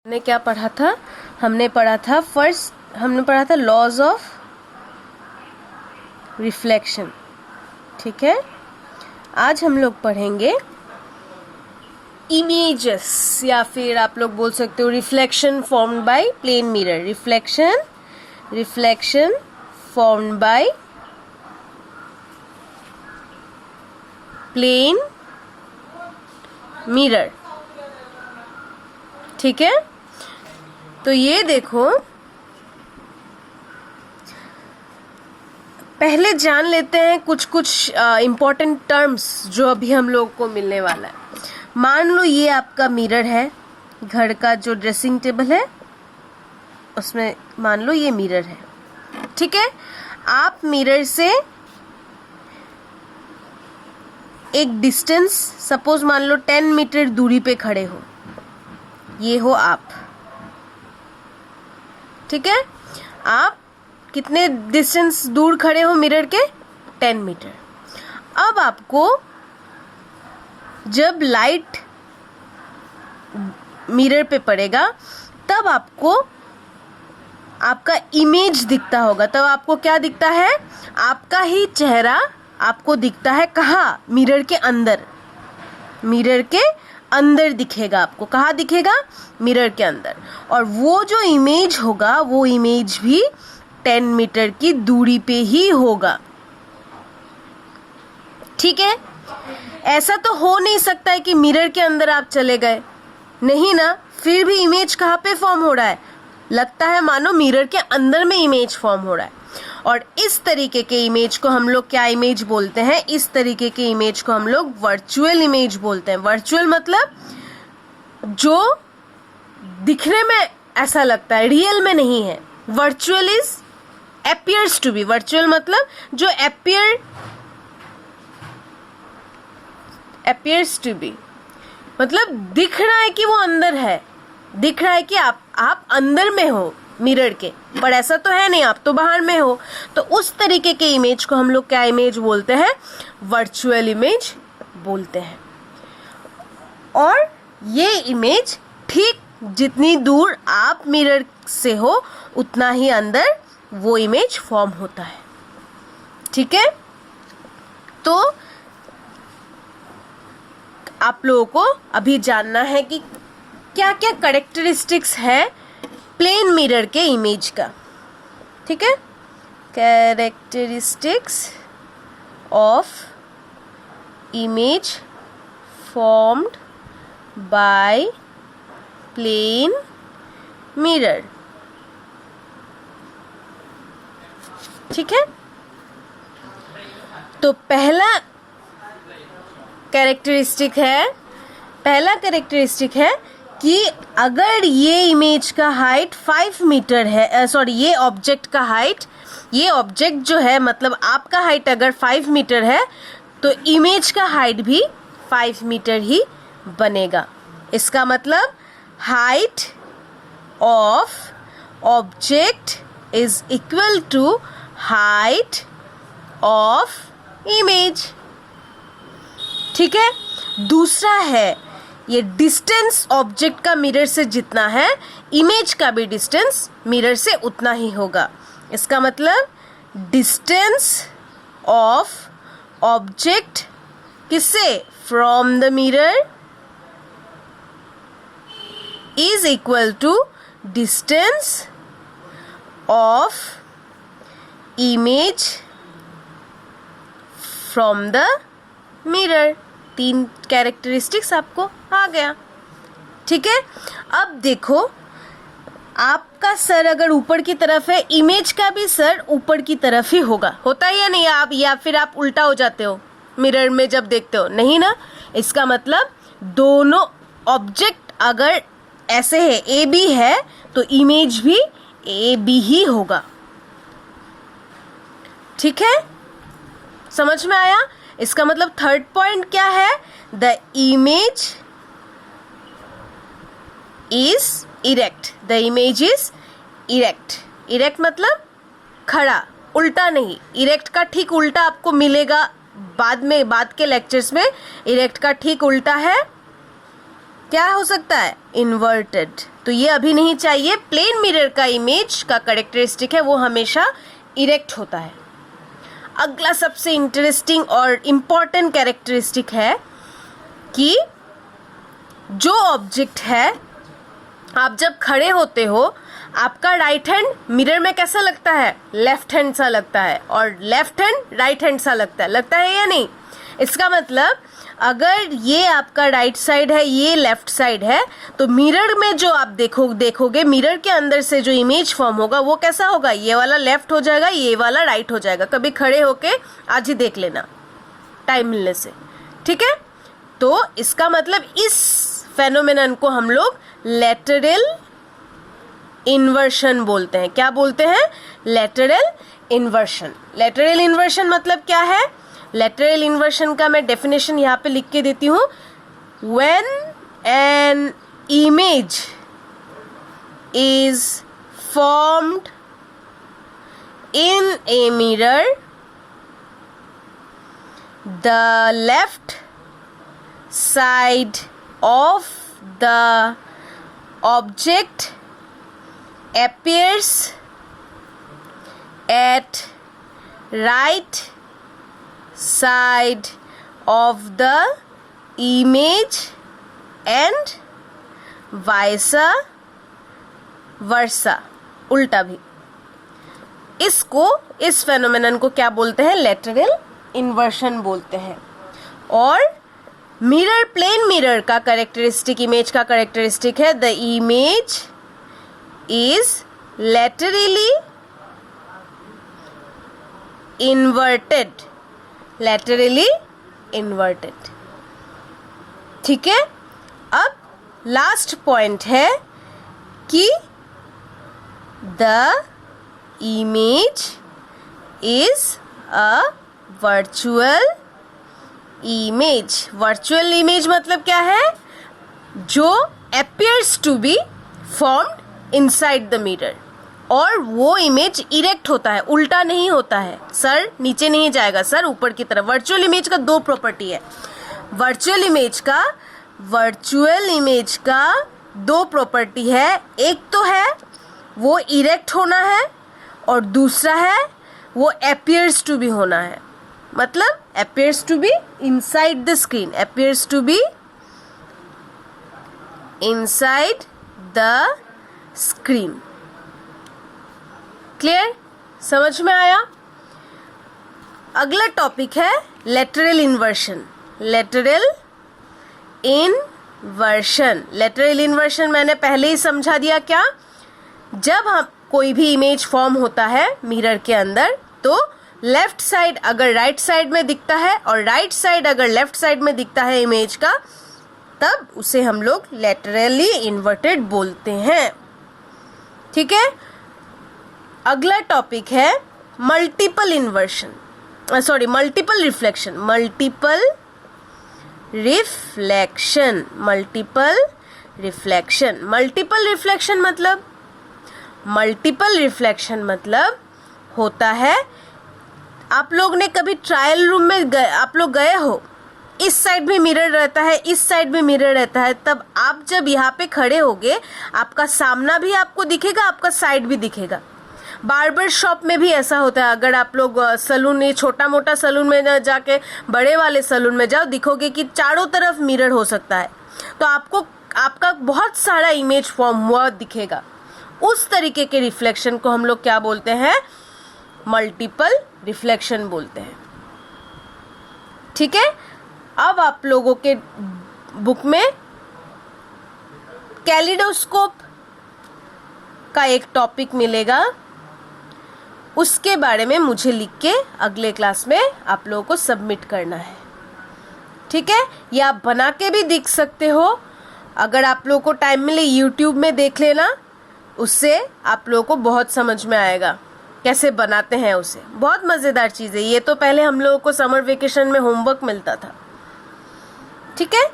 हमने क्या पढ़ा था? हमने पढ़ा था लॉज ऑफ रिफ्लेक्शन। ठीक है, आज हम लोग पढ़ेंगे इमेजेस, या फिर आप लोग बोल सकते हो reflection formed by plane mirror. Reflection formed by plane mirror. ठीक है, तो ये देखो, पहले जान लेते हैं कुछ इम्पोर्टेंट टर्म्स जो अभी हम लोग को मिलने वाला है। मान लो ये आपका मिरर है, घर का जो ड्रेसिंग टेबल है उसमें मान लो ये मिरर है। ठीक है, आप मिरर से एक डिस्टेंस, सपोज मान लो 10 मीटर दूरी पे खड़े हो, ये हो आप। ठीक है, आप कितने डिस्टेंस दूर खड़े हो मिरर के? 10 मीटर। अब आपको जब लाइट मिरर पे पड़ेगा तब आपको आपका इमेज दिखता होगा। तब आपको क्या दिखता है? आपका ही चेहरा आपको दिखता है। कहाँ? मिरर के अंदर। मिरर के अंदर दिखेगा आपको। कहाँ दिखेगा? मिरर के अंदर। और वो जो इमेज होगा वो इमेज भी 10 मीटर की दूरी पे ही होगा। ठीक है, ऐसा तो हो नहीं सकता है कि मिरर के अंदर आप चले गए, नहीं ना। फिर भी इमेज कहाँ पे फॉर्म हो रहा है? लगता है मानो मिरर के अंदर में इमेज फॉर्म हो रहा है। और इस तरीके के इमेज को हम लोग क्या इमेज बोलते हैं? इस तरीके के इमेज को हम लोग वर्चुअल इमेज बोलते हैं। वर्चुअल मतलब जो दिखने में ऐसा लगता है, रियल में नहीं है। Virtual is appears to be। Virtual मतलब जो appears to be, मतलब दिख रहा है कि वो अंदर है, दिख रहा है कि आप अंदर में हो मिरर के, पर ऐसा तो है नहीं, आप तो बाहर में हो। तो उस तरीके के इमेज को हम लोग क्या इमेज बोलते हैं? वर्चुअल इमेज बोलते हैं। और ये इमेज ठीक जितनी दूर आप मिरर से हो उतना ही अंदर वो इमेज फॉर्म होता है। ठीक है, तो आप लोगों को अभी जानना है कि क्या क्या कैरेक्टरिस्टिक्स है प्लेन मिरर के इमेज का। ठीक है, characteristics of image formed by plane mirror. ठीक है, तो पहला कैरेक्टरिस्टिक है कि अगर ये इमेज का हाइट 5 मीटर है, ये ऑब्जेक्ट का हाइट, ये ऑब्जेक्ट जो है मतलब आपका हाइट अगर 5 मीटर है तो इमेज का हाइट भी 5 मीटर ही बनेगा। इसका मतलब height of object is equal to height of image. ठीक है, दूसरा है ये डिस्टेंस ऑब्जेक्ट का मिरर से जितना है, इमेज का भी डिस्टेंस मिरर से उतना ही होगा। इसका मतलब डिस्टेंस ऑफ ऑब्जेक्ट किससे? From the mirror is equal to distance of image from the mirror. 3 characteristics आपको आ गया। ठीक है, अब देखो, आपका सर अगर ऊपर की तरफ है, इमेज का भी सर ऊपर की तरफ ही होगा। होता है या नहीं? आप या फिर आप उल्टा हो जाते हो मिरर में जब देखते हो? नहीं ना। इसका मतलब दोनों ऑब्जेक्ट अगर ऐसे है, ए बी है, तो इमेज भी ए बी ही होगा। ठीक है, समझ में आया? इसका मतलब थर्ड पॉइंट क्या है? The image is erect. The image is erect. Erect मतलब खड़ा, उल्टा नहीं। इरेक्ट का ठीक उल्टा आपको मिलेगा बाद के लेक्चर्स में। इरेक्ट का ठीक उल्टा है क्या हो सकता है? इन्वर्टेड। तो ये अभी नहीं चाहिए। प्लेन मिरर का इमेज का कैरेक्टरिस्टिक है वो हमेशा इरेक्ट होता है। अगला सबसे इंटरेस्टिंग और इम्पॉर्टेंट कैरेक्टरिस्टिक है कि जो ऑब्जेक्ट है, आप जब खड़े होते हो आपका राइट हैंड मिरर में कैसा लगता है, लेफ्ट हैंड सा लगता है, और लेफ्ट हैंड राइट हैंड सा लगता है या नहीं। इसका मतलब अगर ये आपका राइट साइड है, ये लेफ्ट साइड है, तो मिरर में जो आप देखोगे मिरर के अंदर से जो इमेज फॉर्म होगा वो कैसा होगा, ये वाला लेफ्ट हो जाएगा, ये वाला राइट हो जाएगा। कभी खड़े होके आज ही देख लेना टाइम मिलने से, ठीक है। तो इसका मतलब इस फेनोमेनन को हम लोग लेटरल इन्वर्शन बोलते हैं। क्या बोलते हैं? Lateral inversion. लेटरल इन्वर्शन मतलब क्या है? लेटरल इन्वर्शन का मैं डेफिनेशन यहाँ पे लिख के देती हूँ। When an image is formed in a mirror, the left side of the object appears at right side of the image and vice versa, उल्टा भी। इसको, इस फेनोमेनन को क्या बोलते हैं? लेटरल इन्वर्शन बोलते हैं। और मिरर, प्लेन मिरर का कैरेक्टरिस्टिक, इमेज का कैरेक्टरिस्टिक है the image is laterally inverted, laterally inverted, ठीक है। अब लास्ट पॉइंट है कि the image is a virtual image. Virtual image मतलब क्या है? जो appears to be formed inside the mirror, और वो इमेज इरेक्ट होता है, उल्टा नहीं होता है। सर नीचे नहीं जाएगा, सर ऊपर की तरफ। वर्चुअल इमेज का दो प्रॉपर्टी है। वर्चुअल इमेज का दो प्रॉपर्टी है। एक तो है वो इरेक्ट होना है, और दूसरा है वो appears to be होना है। मतलब appears to be inside the screen, appears to be inside the screen. Clear? समझ में आया? अगला टॉपिक है लेटरल इन्वर्शन। लेटरल इन्वर्शन मैंने पहले ही समझा दिया। क्या? जब हम कोई भी इमेज फॉर्म होता है मिरर के अंदर, तो लेफ्ट साइड अगर राइट साइड में दिखता है और राइट साइड अगर लेफ्ट साइड में दिखता है इमेज का, तब उसे हम लोग लेटरली इन्वर्टेड बोलते हैं, ठीक है। अगला टॉपिक है मल्टीपल रिफ्लेक्शन। मतलब होता है, आप लोग ने कभी ट्रायल रूम में आप लोग गए हो, इस साइड भी मिरर रहता है, इस साइड भी मिरर रहता है, तब आप जब यहाँ पे खड़े होगे आपका सामना भी आपको दिखेगा, आपका साइड भी दिखेगा। बार्बर शॉप में भी ऐसा होता है। अगर आप लोग सलून, ये छोटा मोटा सलून में जाके बड़े वाले सलून में जाओ, दिखोगे कि चारों तरफ मिरर हो सकता है, तो आपको आपका बहुत सारा इमेज फॉर्म हुआ दिखेगा। उस तरीके के रिफ्लेक्शन को हम लोग क्या बोलते हैं? मल्टीपल रिफ्लेक्शन बोलते हैं, ठीक है। अब आप लोगों के बुक में कैलिडोस्कोप का एक टॉपिक मिलेगा, उसके बारे में मुझे लिख के अगले क्लास में आप लोगों को सबमिट करना है, ठीक है। या आप बना के भी देख सकते हो। अगर आप लोगों को टाइम मिले यूट्यूब में देख लेना, उससे आप लोगों को बहुत समझ में आएगा कैसे बनाते हैं उसे। बहुत मज़ेदार चीज़ है ये। तो पहले हम लोगों को समर वेकेशन में होमवर्क मिलता था, ठीक है।